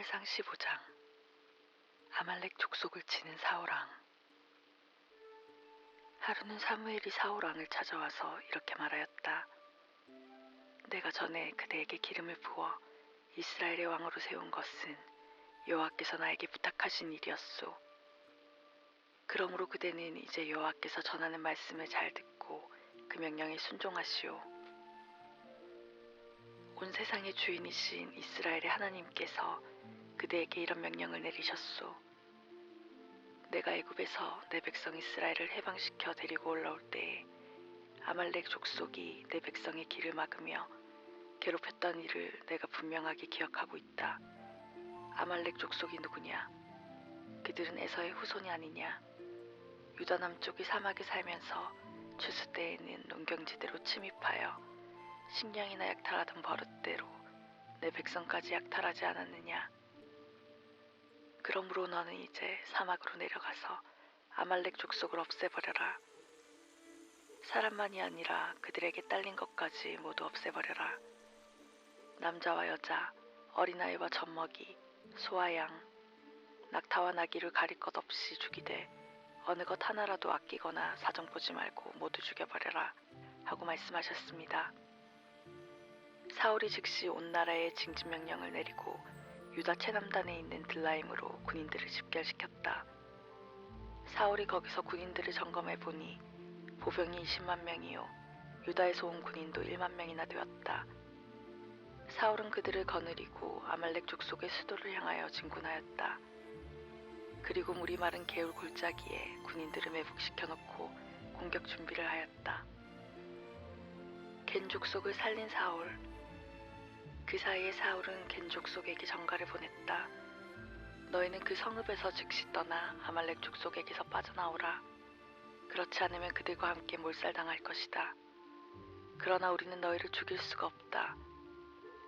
사무엘상 15장. 아말렉 족속을 치는 사울왕. 하루는 사무엘이 사울왕을 찾아와서 이렇게 말하였다. 내가 전에 그대에게 기름을 부어 이스라엘의 왕으로 세운 것은 여호와께서 나에게 부탁하신 일이었소. 그러므로 그대는 이제 여호와께서 전하는 말씀을 잘 듣고 그 명령에 순종하시오. 온 세상의 주인이신 이스라엘의 하나님께서 그대에게 이런 명령을 내리셨소. 내가 애굽에서 내 백성 이스라엘을 해방시켜 데리고 올라올 때에 아말렉 족속이 내 백성의 길을 막으며 괴롭혔던 일을 내가 분명하게 기억하고 있다. 아말렉 족속이 누구냐? 그들은 에서의 후손이 아니냐? 유다 남쪽의 사막에 살면서 추수 때에는 농경지대로 침입하여 식량이나 약탈하던 버릇대로 내 백성까지 약탈하지 않았느냐? 그러므로 너는 이제 사막으로 내려가서 아말렉 족속을 없애버려라. 사람만이 아니라 그들에게 딸린 것까지 모두 없애버려라. 남자와 여자, 어린아이와 젖먹이, 소와 양, 낙타와 나귀를 가릴 것 없이 죽이되 어느 것 하나라도 아끼거나 사정보지 말고 모두 죽여버려라 하고 말씀하셨습니다. 사울이 즉시 온 나라에 징집명령을 내리고 유다 최남단에 있는 들라임으로 군인들을 집결시켰다. 사울이 거기서 군인들을 점검해 보니 보병이 20만 명이요 유다에서 온 군인도 1만 명이나 되었다. 사울은 그들을 거느리고 아말렉 족속의 수도를 향하여 진군하였다. 그리고 물이 마른 개울 골짜기에 군인들을 매복시켜놓고 공격 준비를 하였다. 겐 족속을 살린 사울. 그 사이에 사울은 겐 족속에게 전가를 보냈다. 너희는 그 성읍에서 즉시 떠나 아말렉 족속에게서 빠져나오라. 그렇지 않으면 그들과 함께 몰살당할 것이다. 그러나 우리는 너희를 죽일 수가 없다.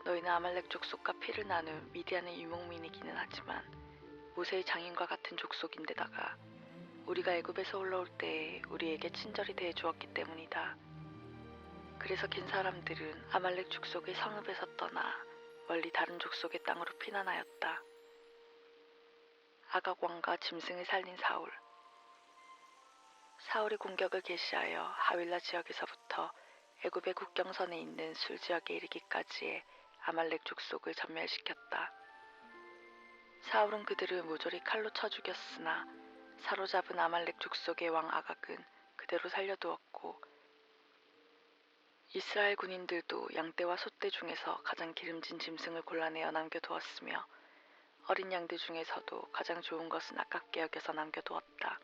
너희는 아말렉 족속과 피를 나눈 미디안의 유목민이기는 하지만 모세의 장인과 같은 족속인데다가 우리가 애굽에서 올라올 때에 우리에게 친절히 대해 주었기 때문이다. 그래서 겐 사람들은 아말렉 족속의 성읍에서 떠나 멀리 다른 족속의 땅으로 피난하였다. 아각 왕과 짐승을 살린 사울. 사울이 공격을 개시하여 하윌라 지역에서부터 애굽의 국경선에 있는 술 지역에 이르기까지의 아말렉 족속을 전멸시켰다. 사울은 그들을 모조리 칼로 쳐 죽였으나 사로잡은 아말렉 족속의 왕 아각은 그대로 살려두었고 이스라엘 군인들도 양떼와 소떼 중에서 가장 기름진 짐승을 골라내어 남겨두었으며 어린 양들 중에서도 가장 좋은 것은 아깝게 여겨서 남겨두었다.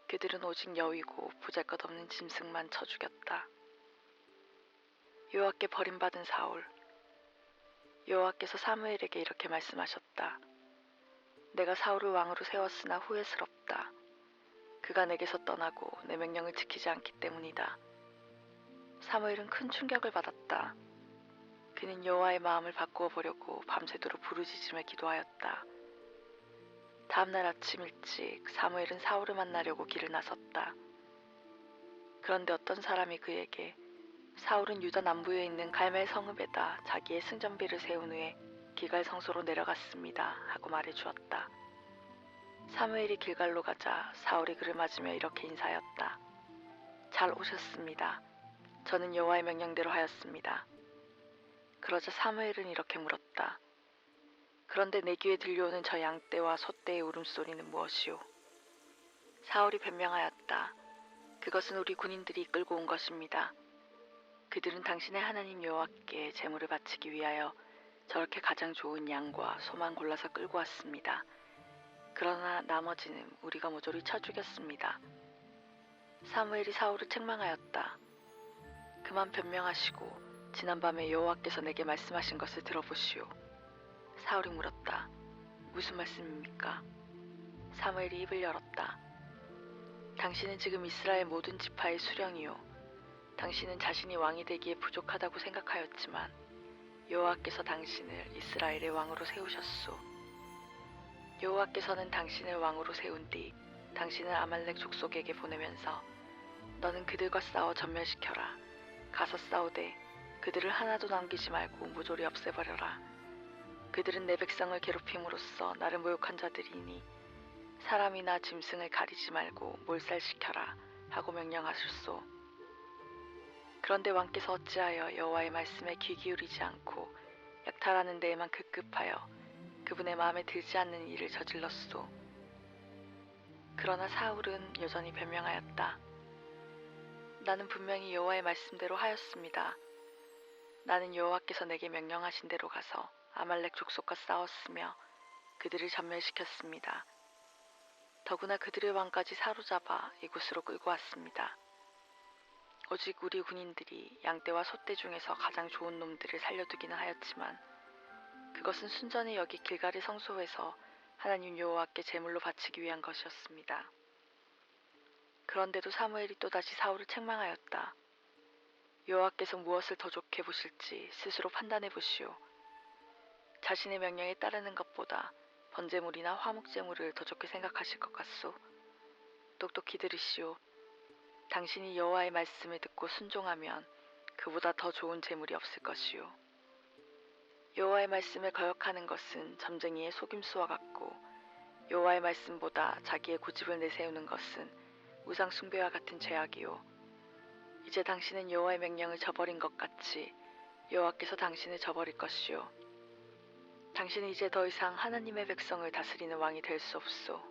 그들은 오직 여위고 보잘것없는 짐승만 쳐 죽였다. 여호와께 버림받은 사울. 여호와께서 사무엘에게 이렇게 말씀하셨다. 내가 사울을 왕으로 세웠으나 후회스럽다. 그가 내게서 떠나고 내 명령을 지키지 않기 때문이다. 사무엘은 큰 충격을 받았다. 그는 여호와의 마음을 바꾸어 보려고 밤새도록 부르짖으며 기도하였다. 다음날 아침 일찍 사무엘은 사울을 만나려고 길을 나섰다. 그런데 어떤 사람이 그에게 사울은 유다 남부에 있는 갈멜 성읍에다 자기의 승전비를 세운 후에 길갈 성소로 내려갔습니다 하고 말해주었다. 사무엘이 길갈로 가자 사울이 그를 맞으며 이렇게 인사하였다. 잘 오셨습니다. 저는 여호와의 명령대로 하였습니다. 그러자 사무엘은 이렇게 물었다. 그런데 내 귀에 들려오는 저 양떼와 소떼의 울음소리는 무엇이오? 사울이 변명하였다. 그것은 우리 군인들이 이끌고 온 것입니다. 그들은 당신의 하나님 여호와께 제물을 바치기 위하여 저렇게 가장 좋은 양과 소만 골라서 끌고 왔습니다. 그러나 나머지는 우리가 모조리 쳐 죽였습니다. 사무엘이 사울을 책망하였다. 그만 변명하시고 지난밤에 여호와께서 내게 말씀하신 것을 들어보시오. 사울이 물었다. 무슨 말씀입니까? 사무엘이 입을 열었다. 당신은 지금 이스라엘 모든 지파의 수령이요. 당신은 자신이 왕이 되기에 부족하다고 생각하였지만 여호와께서 당신을 이스라엘의 왕으로 세우셨소. 여호와께서는 당신을 왕으로 세운 뒤 당신을 아말렉 족속에게 보내면서 너는 그들과 싸워 전멸시켜라. 가서 싸우되 그들을 하나도 남기지 말고 모조리 없애버려라. 그들은 내 백성을 괴롭힘으로써 나를 모욕한 자들이니 사람이나 짐승을 가리지 말고 몰살시켜라 하고 명령하셨소. 그런데 왕께서 어찌하여 여호와의 말씀에 귀 기울이지 않고 약탈하는 데에만 급급하여 그분의 마음에 들지 않는 일을 저질렀소. 그러나 사울은 여전히 변명하였다. 나는 분명히 여호와의 말씀대로 하였습니다. 나는 여호와께서 내게 명령하신 대로 가서 아말렉 족속과 싸웠으며 그들을 전멸시켰습니다. 더구나 그들의 왕까지 사로잡아 이곳으로 끌고 왔습니다. 오직 우리 군인들이 양떼와 소떼 중에서 가장 좋은 놈들을 살려두기는 하였지만 그것은 순전히 여기 길갈의 성소에서 하나님 여호와께 제물로 바치기 위한 것이었습니다. 그런데도 사무엘이 또다시 사울을 책망하였다. 여호와께서 무엇을 더 좋게 보실지 스스로 판단해 보시오. 자신의 명령에 따르는 것보다 번제물이나 화목제물을 더 좋게 생각하실 것 같소. 똑똑히 들으시오. 당신이 여호와의 말씀을 듣고 순종하면 그보다 더 좋은 제물이 없을 것이오. 여호와의 말씀을 거역하는 것은 점쟁이의 속임수와 같고 여호와의 말씀보다 자기의 고집을 내세우는 것은 우상 숭배와 같은 죄악이오. 이제 당신은 여호와의 명령을 저버린 것 같이 여호와께서 당신을 저버릴 것이오. 당신은 이제 더 이상 하나님의 백성을 다스리는 왕이 될 수 없소.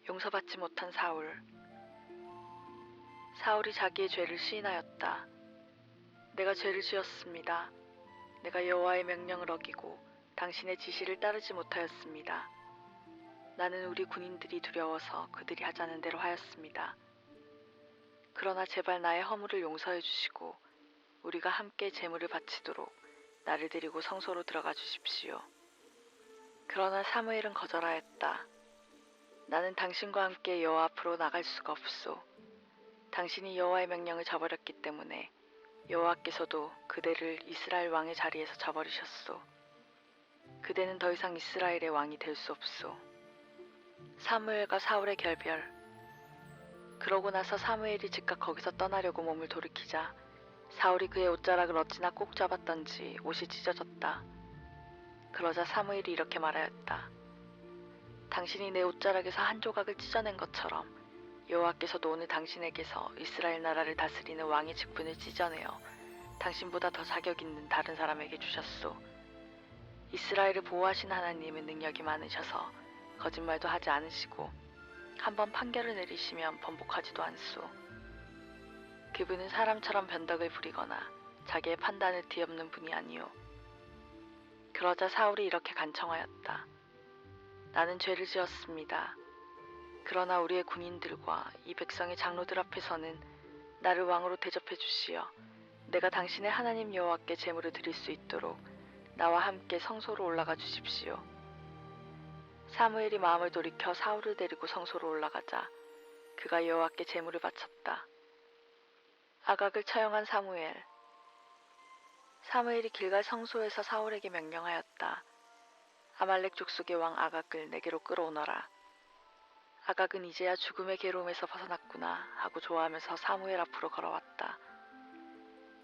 용서받지 못한 사울. 사울이 자기의 죄를 시인하였다. 내가 죄를 지었습니다. 내가 여호와의 명령을 어기고 당신의 지시를 따르지 못하였습니다. 나는 우리 군인들이 두려워서 그들이 하자는 대로 하였습니다. 그러나 제발 나의 허물을 용서해 주시고 우리가 함께 제물을 바치도록 나를 데리고 성소로 들어가 주십시오. 그러나 사무엘은 거절하였다. 나는 당신과 함께 여호와 앞으로 나갈 수가 없소. 당신이 여호와의 명령을 저버렸기 때문에 여호와께서도 그대를 이스라엘 왕의 자리에서 저버리셨소. 그대는 더 이상 이스라엘의 왕이 될 수 없소. 사무엘과 사울의 결별. 그러고 나서 사무엘이 즉각 거기서 떠나려고 몸을 돌이키자 사울이 그의 옷자락을 어찌나 꼭 잡았던지 옷이 찢어졌다. 그러자 사무엘이 이렇게 말하였다. 당신이 내 옷자락에서 한 조각을 찢어낸 것처럼 여호와께서도 오늘 당신에게서 이스라엘 나라를 다스리는 왕의 직분을 찢어내어 당신보다 더 자격 있는 다른 사람에게 주셨소. 이스라엘을 보호하신 하나님은 능력이 많으셔서 거짓말도 하지 않으시고 한번 판결을 내리시면 번복하지도 않소. 그분은 사람처럼 변덕을 부리거나 자기의 판단을 뒤엎는 분이 아니오. 그러자 사울이 이렇게 간청하였다. 나는 죄를 지었습니다. 그러나 우리의 군인들과 이 백성의 장로들 앞에서는 나를 왕으로 대접해 주시어 내가 당신의 하나님 여호와께 제물을 드릴 수 있도록 나와 함께 성소로 올라가 주십시오. 사무엘이 마음을 돌이켜 사울을 데리고 성소로 올라가자 그가 여호와께 제물을 바쳤다. 아각을 처형한 사무엘. 사무엘이 길갈 성소에서 사울에게 명령하였다. 아말렉 족속의 왕 아각을 내게로 끌어오너라. 아각은 이제야 죽음의 괴로움에서 벗어났구나 하고 좋아하면서 사무엘 앞으로 걸어왔다.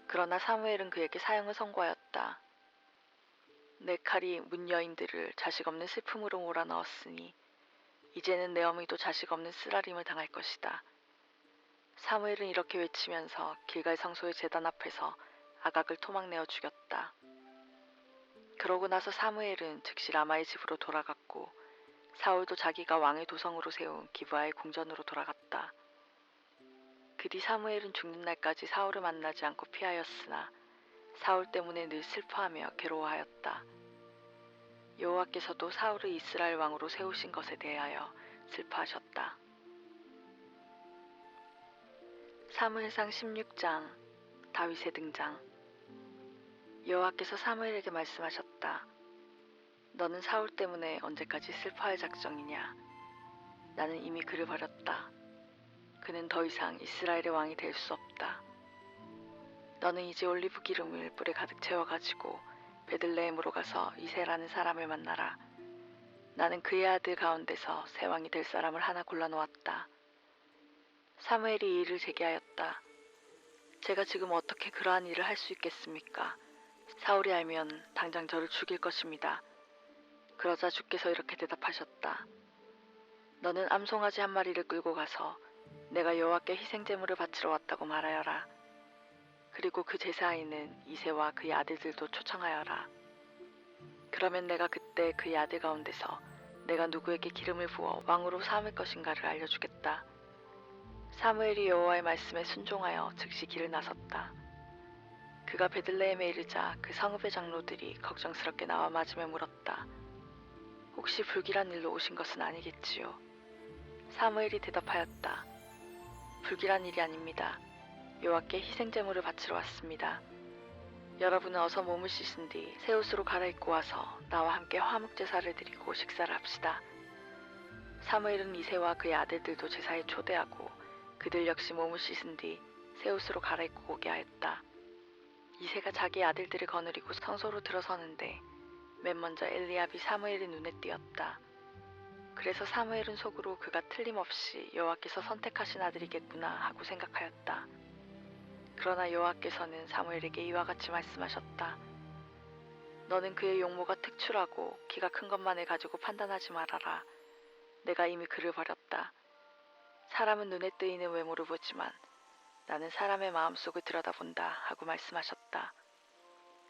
그러나 사무엘은 그에게 사형을 선고하였다. 내 칼이 문 여인들을 자식 없는 슬픔으로 몰아넣었으니 이제는 내 어미도 자식 없는 쓰라림을 당할 것이다. 사무엘은 이렇게 외치면서 길갈 성소의 제단 앞에서 아각을 토막내어 죽였다. 그러고 나서 사무엘은 즉시 라마의 집으로 돌아갔고 사울도 자기가 왕의 도성으로 세운 기브아의 궁전으로 돌아갔다. 그 뒤 사무엘은 죽는 날까지 사울을 만나지 않고 피하였으나 사울 때문에 늘 슬퍼하며 괴로워하였다. 여호와께서도 사울을 이스라엘 왕으로 세우신 것에 대하여 슬퍼하셨다. 사무엘상 16장 다윗의 등장. 여호와께서 사무엘에게 말씀하셨다. 너는 사울 때문에 언제까지 슬퍼할 작정이냐? 나는 이미 그를 버렸다. 그는 더 이상 이스라엘의 왕이 될 수 없다. 너는 이제 올리브 기름을 뿔에 가득 채워가지고 베들레헴으로 가서 이새라는 사람을 만나라. 나는 그의 아들 가운데서 새 왕이 될 사람을 하나 골라놓았다. 사무엘이 이 일을 제기하였다. 제가 지금 어떻게 그러한 일을 할 수 있겠습니까? 사울이 알면 당장 저를 죽일 것입니다. 그러자 주께서 이렇게 대답하셨다. 너는 암송아지 한 마리를 끌고 가서 내가 여호와께 희생제물을 바치러 왔다고 말하여라. 그리고 그 제사에는 이새와 그의 아들들도 초청하여라. 그러면 내가 그때 그의 아들 가운데서 내가 누구에게 기름을 부어 왕으로 삼을 것인가를 알려주겠다. 사무엘이 여호와의 말씀에 순종하여 즉시 길을 나섰다. 그가 베들레헴에 이르자 그 성읍의 장로들이 걱정스럽게 나와 맞으며 물었다. 혹시 불길한 일로 오신 것은 아니겠지요? 사무엘이 대답하였다. 불길한 일이 아닙니다. 여호와께 희생제물을 바치러 왔습니다. 여러분은 어서 몸을 씻은 뒤 새 옷으로 갈아입고 와서 나와 함께 화목제사를 드리고 식사를 합시다. 사무엘은 이새와 그의 아들들도 제사에 초대하고 그들 역시 몸을 씻은 뒤 새 옷으로 갈아입고 오게 하였다. 이새가 자기 아들들을 거느리고 성소로 들어서는데 맨 먼저 엘리압이 사무엘의 눈에 띄었다. 그래서 사무엘은 속으로 그가 틀림없이 여호와께서 선택하신 아들이겠구나 하고 생각하였다. 그러나 여호와께서는 사무엘에게 이와 같이 말씀하셨다. 너는 그의 용모가 특출하고 키가 큰 것만을 가지고 판단하지 말아라. 내가 이미 그를 버렸다. 사람은 눈에 뜨이는 외모를 보지만 나는 사람의 마음속을 들여다본다 하고 말씀하셨다.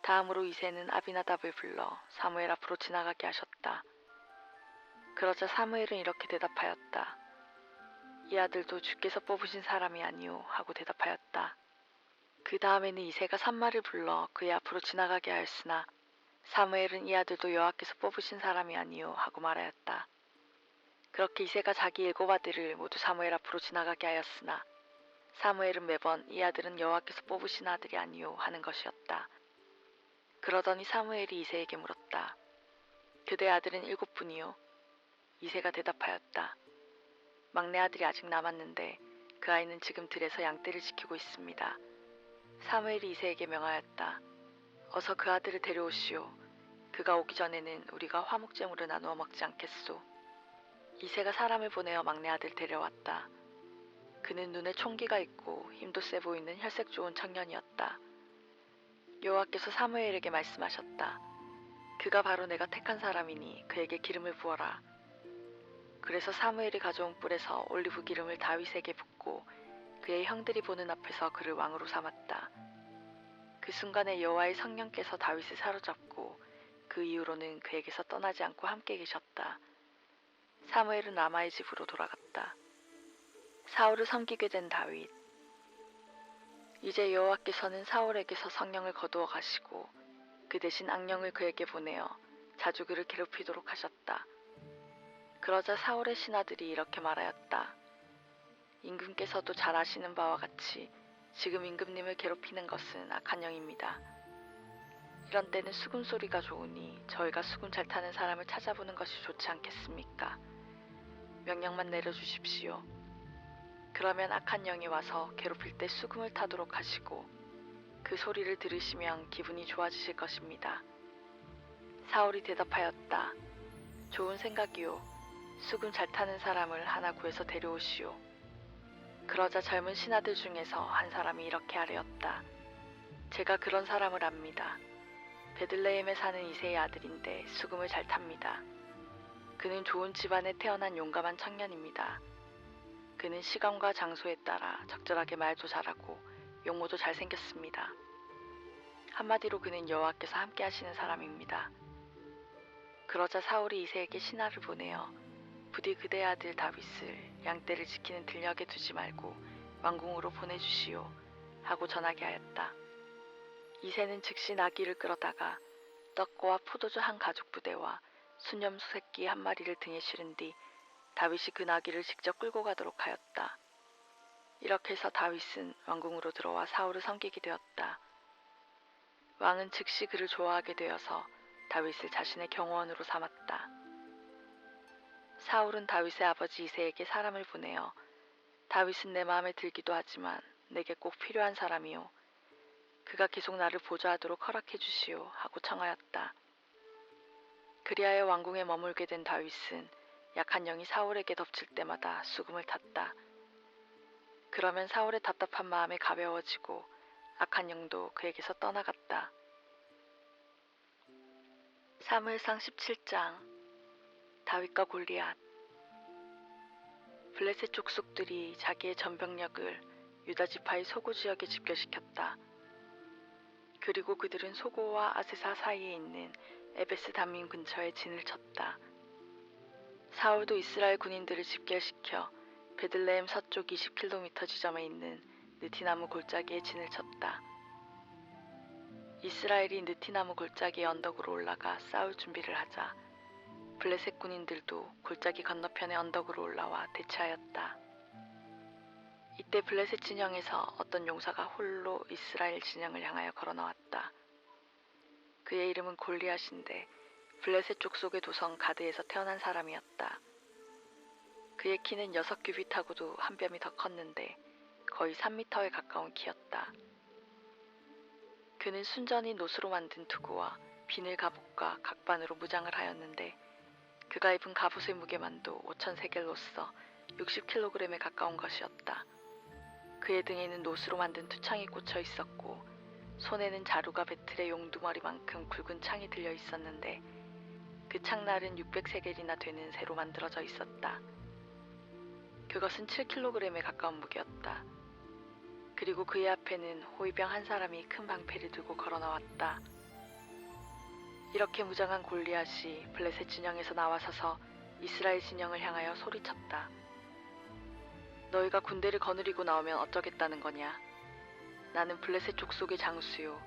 다음으로 이새는 아비나답을 불러 사무엘 앞으로 지나가게 하셨다. 그러자 사무엘은 이렇게 대답하였다. 이 아들도 주께서 뽑으신 사람이 아니오 하고 대답하였다. 그 다음에는 이새가 산마를 불러 그의 앞으로 지나가게 하였으나 사무엘은 이 아들도 여호와께서 뽑으신 사람이 아니오 하고 말하였다. 그렇게 이새가 자기 7 아들을 모두 사무엘 앞으로 지나가게 하였으나 사무엘은 매번 이 아들은 여호와께서 뽑으신 아들이 아니오 하는 것이었다. 그러더니 사무엘이 이새에게 물었다. 그대 아들은 7분이요? 이새가 대답하였다. 막내 아들이 아직 남았는데 그 아이는 지금 들에서 양떼를 지키고 있습니다. 사무엘이 이새에게 명하였다. 어서 그 아들을 데려오시오. 그가 오기 전에는 우리가 화목제물을 나누어 먹지 않겠소. 이새가 사람을 보내어 막내 아들 데려왔다. 그는 눈에 총기가 있고 힘도 세 보이는 혈색 좋은 청년이었다. 여호와께서 사무엘에게 말씀하셨다. 그가 바로 내가 택한 사람이니 그에게 기름을 부어라. 그래서 사무엘이 가져온 뿔에서 올리브 기름을 다윗에게 붓고 그의 형들이 보는 앞에서 그를 왕으로 삼았다. 그 순간에 여호와의 성령께서 다윗을 사로잡고 그 이후로는 그에게서 떠나지 않고 함께 계셨다. 사무엘은 라마의 집으로 돌아갔다. 사울을 섬기게 된 다윗. 이제 여호와께서는 사울에게서 성령을 거두어 가시고 그 대신 악령을 그에게 보내어 자주 그를 괴롭히도록 하셨다. 그러자 사울의 신하들이 이렇게 말하였다. 임금께서도 잘 아시는 바와 같이 지금 임금님을 괴롭히는 것은 악한 영입니다. 이런 때는 수금 소리가 좋으니 저희가 수금 잘 타는 사람을 찾아보는 것이 좋지 않겠습니까? 명령만 내려주십시오. 그러면 악한 영이 와서 괴롭힐 때 수금을 타도록 하시고 그 소리를 들으시면 기분이 좋아지실 것입니다. 사울이 대답하였다. 좋은 생각이요. 수금 잘 타는 사람을 하나 구해서 데려오시오. 그러자 젊은 신하들 중에서 한 사람이 이렇게 아뢰었다. 제가 그런 사람을 압니다. 베들레헴에 사는 이새의 아들인데 수금을 잘 탑니다. 그는 좋은 집안에 태어난 용감한 청년입니다. 그는 시간과 장소에 따라 적절하게 말도 잘하고 용모도 잘생겼습니다. 한마디로 그는 여호와께서 함께 하시는 사람입니다. 그러자 사울이 이새에게 신하를 보내어 부디 그대의 아들 다윗을 양떼를 지키는 들녘에 두지 말고 왕궁으로 보내주시오 하고 전하게 하였다. 이새는 즉시 나귀를 끌어다가 떡과 포도주 한 가죽 부대와 순염소 새끼 한 마리를 등에 실은 뒤 다윗이 그 나귀를 직접 끌고 가도록 하였다. 이렇게 해서 다윗은 왕궁으로 들어와 사울을 섬기게 되었다. 왕은 즉시 그를 좋아하게 되어서 다윗을 자신의 경호원으로 삼았다. 사울은 다윗의 아버지 이새에게 사람을 보내어 다윗은 내 마음에 들기도 하지만 내게 꼭 필요한 사람이요. 그가 계속 나를 보좌하도록 허락해 주시오 하고 청하였다. 그리하여 왕궁에 머물게 된 다윗은 약한 영이 사울에게 덮칠 때마다 수금을 탔다. 그러면 사울의 답답한 마음이 가벼워지고 악한 영도 그에게서 떠나갔다. 사무엘상 17장. 다윗과 골리앗. 블레셋 족속들이 자기의 전병력을 유다 지파의 소고 지역에 집결시켰다. 그리고 그들은 소고와 아세사 사이에 있는 에베스 담민 근처에 진을 쳤다. 사울도 이스라엘 군인들을 집결시켜 베들레헴 서쪽 20km 지점에 있는 느티나무 골짜기에 진을 쳤다. 이스라엘이 느티나무 골짜기의 언덕으로 올라가 싸울 준비를 하자 블레셋 군인들도 골짜기 건너편의 언덕으로 올라와 대치하였다. 이때 블레셋 진영에서 어떤 용사가 홀로 이스라엘 진영을 향하여 걸어나왔다. 그의 이름은 골리앗인데 블레셋 족속의 도성 가드에서 태어난 사람이었다. 그의 키는 6규빗하고도 한 뼘이 더 컸는데 거의 3m에 가까운 키였다. 그는 순전히 노수로 만든 투구와 비늘 갑옷과 각반으로 무장을 하였는데 그가 입은 갑옷의 무게만도 5,000세겔로서 60kg에 가까운 것이었다. 그의 등에는 노수로 만든 투창이 꽂혀 있었고 손에는 자루가 배틀의 용두머리만큼 굵은 창이 들려 있었는데 그 창날은 600세겔이나 되는 새로 만들어져 있었다. 그것은 7kg에 가까운 무게였다. 그리고 그의 앞에는 호위병 한 사람이 큰 방패를 들고 걸어나왔다. 이렇게 무장한 골리앗이 블레셋 진영에서 나와서서 이스라엘 진영을 향하여 소리쳤다. 너희가 군대를 거느리고 나오면 어쩌겠다는 거냐? 나는 블레셋 족속의 장수요.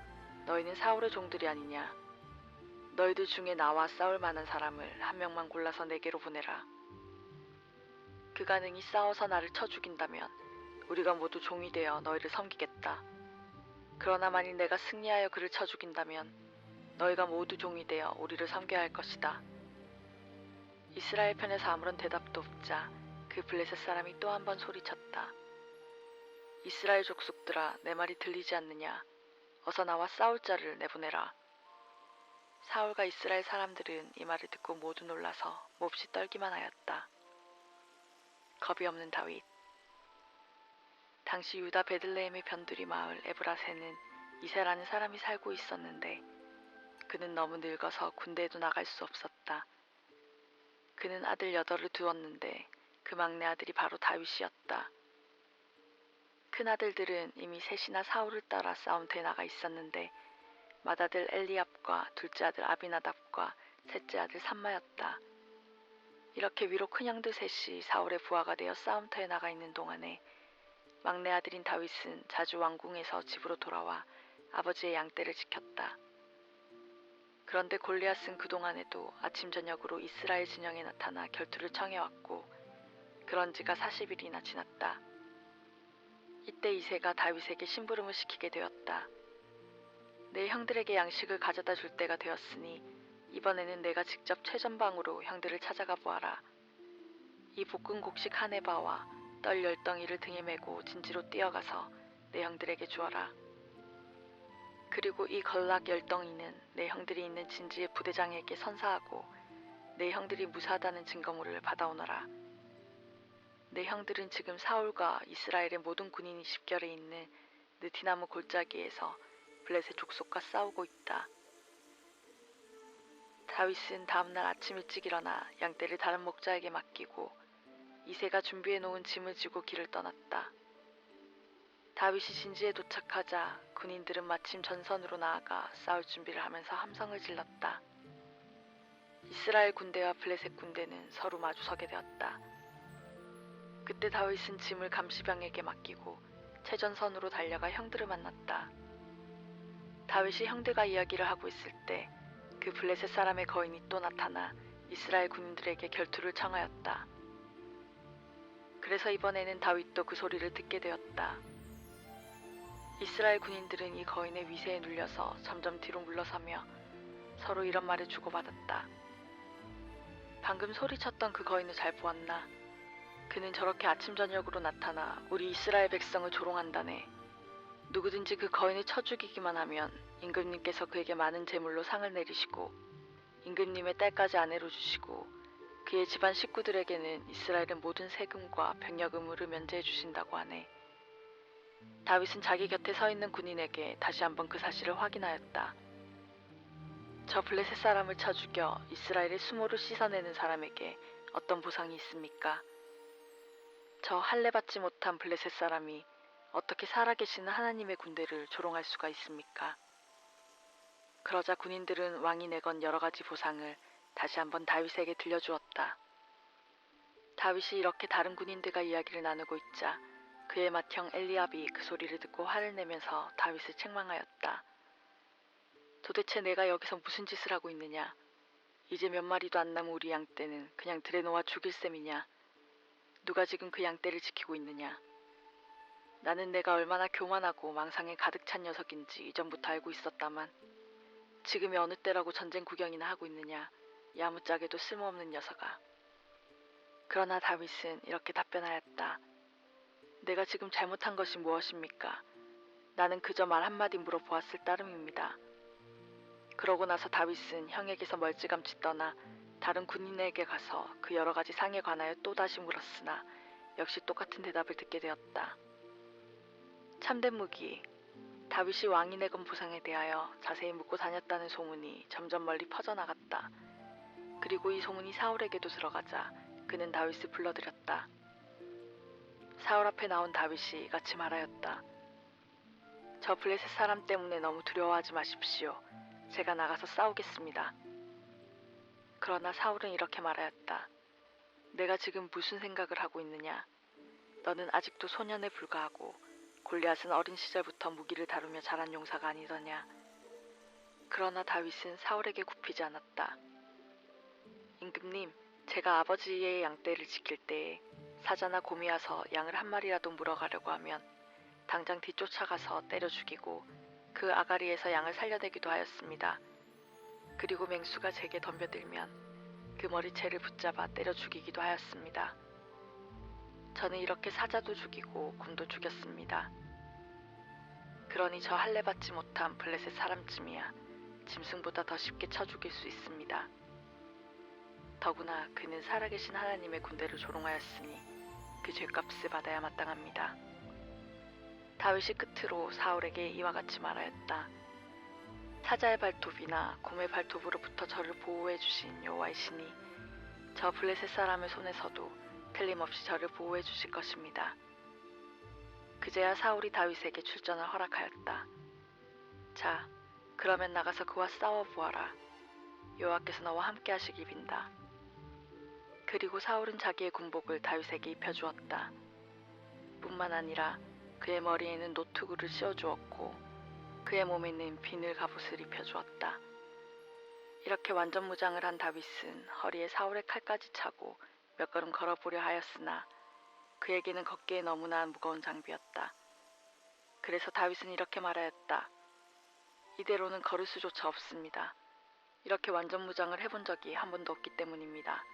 너희는 사울의 종들이 아니냐? 너희들 중에 나와 싸울 만한 사람을 한 명만 골라서 내게로 보내라. 그가 능히 싸워서 나를 쳐 죽인다면 우리가 모두 종이 되어 너희를 섬기겠다. 그러나 만일 내가 승리하여 그를 쳐 죽인다면 너희가 모두 종이 되어 우리를 섬겨야 할 것이다. 이스라엘 편에서 아무런 대답도 없자 그 블레셋 사람이 또 한 번 소리쳤다. 이스라엘 족속들아, 내 말이 들리지 않느냐? 어서 나와 싸울 자를 내보내라. 사울과 이스라엘 사람들은 이 말을 듣고 모두 놀라서 몹시 떨기만 하였다. 겁이 없는 다윗. 당시 유다 베들레헴의 변두리 마을 에브라세는 이세라는 사람이 살고 있었는데 그는 너무 늙어서 군대에도 나갈 수 없었다. 그는 아들 8을 두었는데 그 막내 아들이 바로 다윗이었다. 큰 아들들은 이미 셋이나 사울을 따라 싸움터에 나가 있었는데 맏아들 엘리압과 둘째 아들 아비나답과 셋째 아들 삼마였다. 이렇게 위로 큰 형들 셋이 사울의 부하가 되어 싸움터에 나가 있는 동안에 막내 아들인 다윗은 자주 왕궁에서 집으로 돌아와 아버지의 양떼를 지켰다. 그런데 골리앗은 그동안에도 아침 저녁으로 이스라엘 진영에 나타나 결투를 청해왔고 그런 지가 40일이나 지났다. 이때 이새가 다윗에게 심부름을 시키게 되었다. 내 형들에게 양식을 가져다 줄 때가 되었으니 이번에는 내가 직접 최전방으로 형들을 찾아가 보아라. 이 볶은 곡식 한 에바와 떨 10덩이를 등에 메고 진지로 뛰어가서 내 형들에게 주어라. 그리고 이 걸락 10덩이는 내 형들이 있는 진지의 부대장에게 선사하고 내 형들이 무사하다는 증거물을 받아오너라. 내 형들은 지금 사울과 이스라엘의 모든 군인이 집결해 있는 느티나무 골짜기에서 블레셋 족속과 싸우고 있다. 다윗은 다음날 아침 일찍 일어나 양떼를 다른 목자에게 맡기고 이새가 준비해 놓은 짐을 지고 길을 떠났다. 다윗이 진지에 도착하자 군인들은 마침 전선으로 나아가 싸울 준비를 하면서 함성을 질렀다. 이스라엘 군대와 블레셋 군대는 서로 마주서게 되었다. 그때 다윗은 짐을 감시병에게 맡기고 최전선으로 달려가 형들을 만났다. 다윗이 형들과 이야기를 하고 있을 때 그 블레셋 사람의 거인이 또 나타나 이스라엘 군인들에게 결투를 청하였다. 그래서 이번에는 다윗도 그 소리를 듣게 되었다. 이스라엘 군인들은 이 거인의 위세에 눌려서 점점 뒤로 물러서며 서로 이런 말을 주고받았다. 방금 소리쳤던 그 거인을 잘 보았나? 그는 저렇게 아침 저녁으로 나타나 우리 이스라엘 백성을 조롱한다네. 누구든지 그 거인을 쳐 죽이기만 하면 임금님께서 그에게 많은 제물로 상을 내리시고 임금님의 딸까지 아내로 주시고 그의 집안 식구들에게는 이스라엘의 모든 세금과 병력 의무를 면제해 주신다고 하네. 다윗은 자기 곁에 서 있는 군인에게 다시 한번 그 사실을 확인하였다. 저 블레셋 사람을 쳐 죽여 이스라엘의 수모를 씻어내는 사람에게 어떤 보상이 있습니까? 저 할례 받지 못한 블레셋 사람이 어떻게 살아계시는 하나님의 군대를 조롱할 수가 있습니까? 그러자 군인들은 왕이 내건 여러 가지 보상을 다시 한번 다윗에게 들려주었다. 다윗이 이렇게 다른 군인들과 이야기를 나누고 있자 그의 맏형 엘리압이 그 소리를 듣고 화를 내면서 다윗을 책망하였다. 도대체 내가 여기서 무슨 짓을 하고 있느냐? 이제 몇 마리도 안 남은 우리 양떼는 그냥 들에 놓아 죽일 셈이냐? 누가 지금 그 양떼를 지키고 있느냐? 나는 내가 얼마나 교만하고 망상에 가득 찬 녀석인지 이전부터 알고 있었다만 지금이 어느 때라고 전쟁 구경이나 하고 있느냐? 야무짝에도 쓸모없는 녀석아. 그러나 다윗은 이렇게 답변하였다. 내가 지금 잘못한 것이 무엇입니까? 나는 그저 말 한마디 물어보았을 따름입니다. 그러고 나서 다윗은 형에게서 멀찌감치 떠나 다른 군인에게 가서 그 여러 가지 상에 관하여 또다시 물었으나 역시 똑같은 대답을 듣게 되었다. 참된 무기, 다윗이 왕이 내건 보상에 대하여 자세히 묻고 다녔다는 소문이 점점 멀리 퍼져나갔다. 그리고 이 소문이 사울에게도 들어가자 그는 다윗을 불러들였다. 사울 앞에 나온 다윗이 이같이 말하였다. 저 블레셋 사람 때문에 너무 두려워하지 마십시오. 제가 나가서 싸우겠습니다. 그러나 사울은 이렇게 말하였다. 내가 지금 무슨 생각을 하고 있느냐? 너는 아직도 소년에 불과하고 골리앗은 어린 시절부터 무기를 다루며 자란 용사가 아니더냐? 그러나 다윗은 사울에게 굽히지 않았다. 임금님, 제가 아버지의 양떼를 지킬 때에 사자나 곰이 와서 양을 한 마리라도 물어가려고 하면 당장 뒤쫓아가서 때려 죽이고 그 아가리에서 양을 살려내기도 하였습니다. 그리고 맹수가 제게 덤벼들면 그 머리채를 붙잡아 때려 죽이기도 하였습니다. 저는 이렇게 사자도 죽이고 곰도 죽였습니다. 그러니 저 할례 받지 못한 블레셋 사람쯤이야 짐승보다 더 쉽게 쳐 죽일 수 있습니다. 더구나 그는 살아계신 하나님의 군대를 조롱하였으니 그 죄값을 받아야 마땅합니다. 다윗이 끝으로 사울에게 이와 같이 말하였다. 사자의 발톱이나 곰의 발톱으로부터 저를 보호해 주신 여호와의 신이 저 블레셋 사람의 손에서도 틀림없이 저를 보호해 주실 것입니다. 그제야 사울이 다윗에게 출전을 허락하였다. 자, 그러면 나가서 그와 싸워보아라. 여호와께서 너와 함께 하시기 빈다. 그리고 사울은 자기의 군복을 다윗에게 입혀주었다. 뿐만 아니라 그의 머리에는 노트구를 씌워주었고 그의 몸에는 비늘 갑옷을 입혀주었다. 이렇게 완전 무장을 한 다윗은 허리에 사울의 칼까지 차고 몇 걸음 걸어보려 하였으나 그에게는 걷기에 너무나 무거운 장비였다. 그래서 다윗은 이렇게 말하였다. 이대로는 걸을 수조차 없습니다. 이렇게 완전 무장을 해본 적이 한 번도 없기 때문입니다.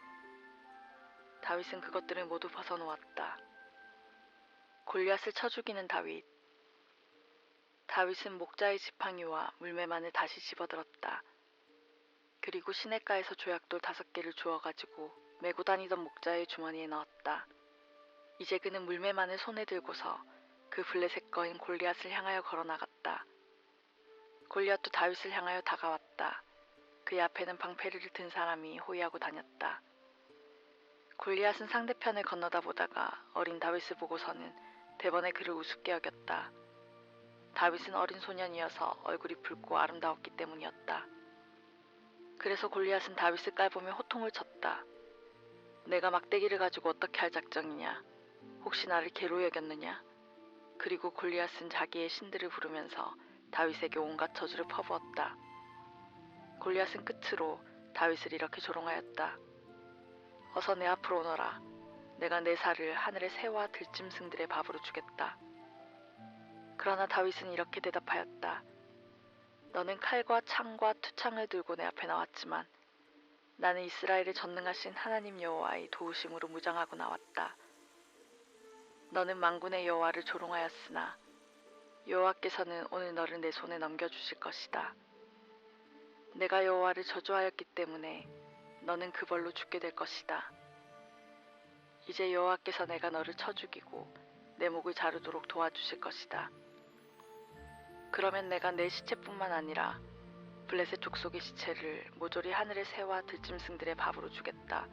다윗은 그것들을 모두 벗어놓았다. 골리앗을 쳐 죽이는 다윗. 다윗은 목자의 지팡이와 물매만을 다시 집어들었다. 그리고 시냇가에서 조약돌 5개를 주워가지고 메고 다니던 목자의 주머니에 넣었다. 이제 그는 물매만을 손에 들고서 그 블레셋 거인 골리앗을 향하여 걸어나갔다. 골리앗도 다윗을 향하여 다가왔다. 그의 앞에는 방패를 든 사람이 호위하고 다녔다. 골리앗은 상대편을 건너다 보다가 어린 다윗을 보고서는 대번에 그를 우습게 여겼다. 다윗은 어린 소년이어서 얼굴이 붉고 아름다웠기 때문이었다. 그래서 골리앗은 다윗을 깔보며 호통을 쳤다. 내가 막대기를 가지고 어떻게 할 작정이냐? 혹시 나를 개로 여겼느냐? 그리고 골리앗은 자기의 신들을 부르면서 다윗에게 온갖 저주를 퍼부었다. 골리앗은 끝으로 다윗을 이렇게 조롱하였다. 어서 내 앞으로 오너라. 내가 내 살을 하늘의 새와 들짐승들의 밥으로 주겠다. 그러나 다윗은 이렇게 대답하였다. 너는 칼과 창과 투창을 들고 내 앞에 나왔지만 나는 이스라엘의 전능하신 하나님 여호와의 도우심으로 무장하고 나왔다. 너는 만군의 여호와를 조롱하였으나 여호와께서는 오늘 너를 내 손에 넘겨주실 것이다. 내가 여호와를 저주하였기 때문에 너는 그 벌로 죽게 될 것이다. 이제 여호와께서 내가 너를 쳐 죽이고 내 목을 자르도록 도와주실 것이다. 그러면 내가 내 시체뿐만 아니라 블레셋 족속의 시체를 모조리 하늘의 새와 들짐승들의 밥으로 주겠다.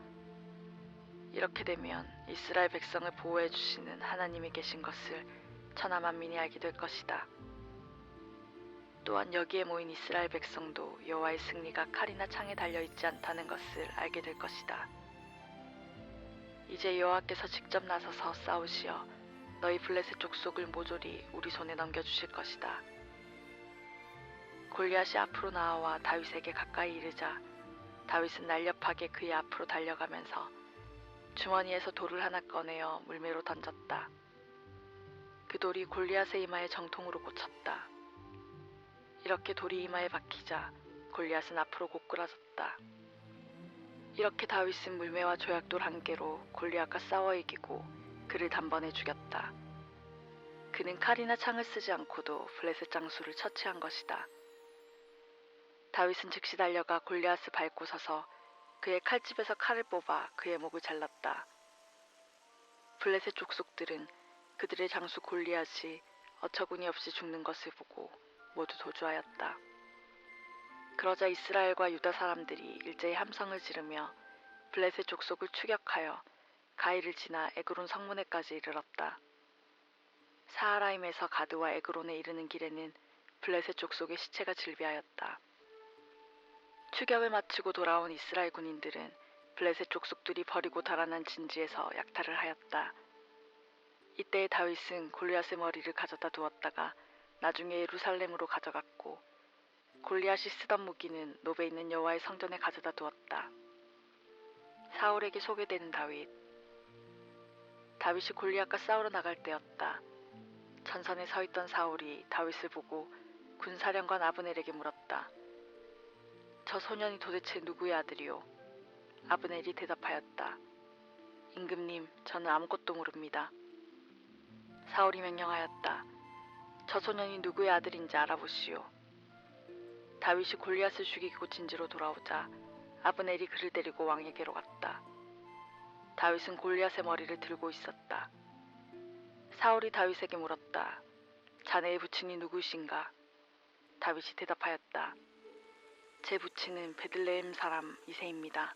이렇게 되면 이스라엘 백성을 보호해 주시는 하나님이 계신 것을 천하 만민이 알게 될 것이다. 또한 여기에 모인 이스라엘 백성도 여호와의 승리가 칼이나 창에 달려있지 않다는 것을 알게 될 것이다. 이제 여호와께서 직접 나서서 싸우시어 너희 블레셋 족속을 모조리 우리 손에 넘겨주실 것이다. 골리앗이 앞으로 나아와 다윗에게 가까이 이르자 다윗은 날렵하게 그의 앞으로 달려가면서 주머니에서 돌을 하나 꺼내어 물매로 던졌다. 그 돌이 골리앗의 이마에 정통으로 꽂혔다. 이렇게 돌이 이마에 박히자 골리앗은 앞으로 고꾸라졌다. 이렇게 다윗은 물매와 조약돌 한 개로 골리앗과 싸워 이기고 그를 단번에 죽였다. 그는 칼이나 창을 쓰지 않고도 블레셋 장수를 처치한 것이다. 다윗은 즉시 달려가 골리앗을 밟고 서서 그의 칼집에서 칼을 뽑아 그의 목을 잘랐다. 블레셋 족속들은 그들의 장수 골리앗이 어처구니 없이 죽는 것을 보고 모두 도주하였다. 그러자 이스라엘과 유다 사람들이 일제히 함성을 지르며 블레셋 족속을 추격하여 가이를 지나 에그론 성문에까지 이르렀다. 사하라임에서 가드와 에그론에 이르는 길에는 블레셋 족속의 시체가 질비하였다. 추격을 마치고 돌아온 이스라엘 군인들은 블레셋 족속들이 버리고 달아난 진지에서 약탈을 하였다. 이때 다윗은 골리앗의 머리를 가져다 두었다가 나중에 예루살렘으로 가져갔고 골리앗이 쓰던 무기는 노베에 있는 여호와의 성전에 가져다 두었다. 사울에게 소개되는 다윗이 골리앗과 싸우러 나갈 때였다. 전선에 서 있던 사울이 다윗을 보고 군사령관 아브넬에게 물었다. 저 소년이 도대체 누구의 아들이오? 아브넬이 대답하였다. 임금님, 저는 아무것도 모릅니다. 사울이 명령하였다. 저 소년이 누구의 아들인지 알아보시오. 다윗이 골리앗을 죽이고 진지로 돌아오자 아브넬이 그를 데리고 왕에게로 갔다. 다윗은 골리앗의 머리를 들고 있었다. 사울이 다윗에게 물었다. 자네의 부친이 누구신가? 다윗이 대답하였다. 제 부친은 베들레헴 사람 이새입니다.